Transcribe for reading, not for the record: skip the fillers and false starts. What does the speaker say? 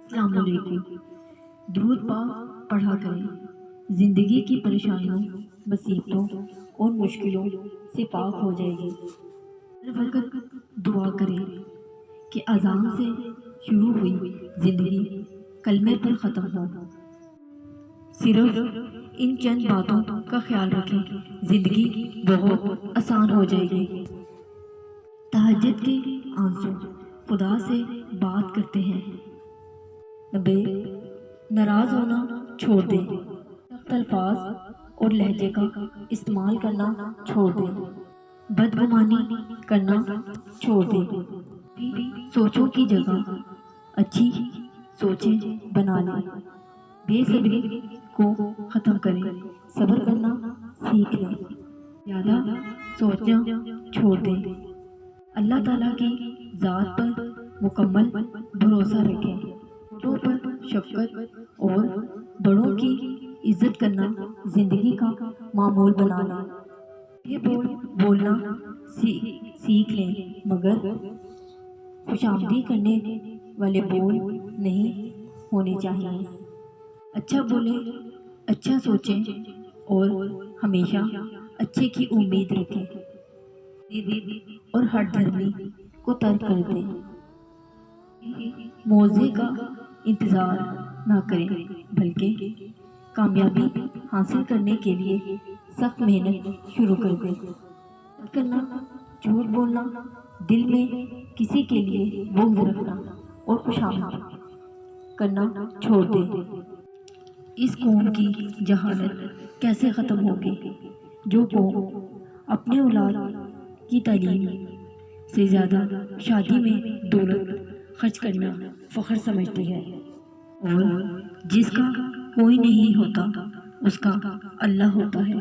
السلام علیکم۔ درود پاک پڑھا کریں، زندگی کی پریشانیوں، مصیبتوں اور مشکلوں سے پاک ہو جائے گی۔ ہر وقت دعا کریں کہ اذان سے شروع ہوئی زندگی کلمے پر ختم ہو۔ صرف ان چند باتوں کا خیال رکھیں، زندگی بہت آسان ہو جائے گی۔ تہجد کے آنسو خدا سے بات کرتے ہیں۔ ناراض ہونا چھوڑ دیں، سخت الفاظ اور لہجے کا استعمال کرنا چھوڑ دیں، بدگمانی کرنا چھوڑ دیں، سوچوں کی جگہ اچھی سوچیں بنا لیں، بے صبری کو ختم کریں، صبر کرنا سیکھ لیں، زیادہ سوچنا چھوڑ دیں، اللہ تعالیٰ کی ذات پر مکمل بھروسہ رکھیں، چھوٹوں پر شفقت اور بڑوں کی عزت کرنا زندگی کا معمول بنا لیں، یہ بولنا سیکھ لیں، مگر خوشامدی کرنے والے بول نہیں ہونے چاہیے۔ اچھا بولیں، اچھا سوچیں اور ہمیشہ اچھے کی امید رکھیں، اور ہر دھرمی کو ترک کر دیں، موضوع کا انتظار نہ کریں بلکہ کامیابی حاصل کرنے کے لیے سخت محنت شروع کر دیں، کرنا، جھوٹ بولنا، دل میں کسی کے لیے بغض رکھنا اور خوشامد کرنا چھوڑ دیں۔ اس قوم کی جہالت کیسے ختم ہوگی؟ جو قوم اپنے اولاد کی تعلیم سے زیادہ شادی میں دولت خرچ کرنا فخر سمجھتی ہے، اور جس کا کوئی نہیں ہوتا اس کا اللہ ہوتا ہے۔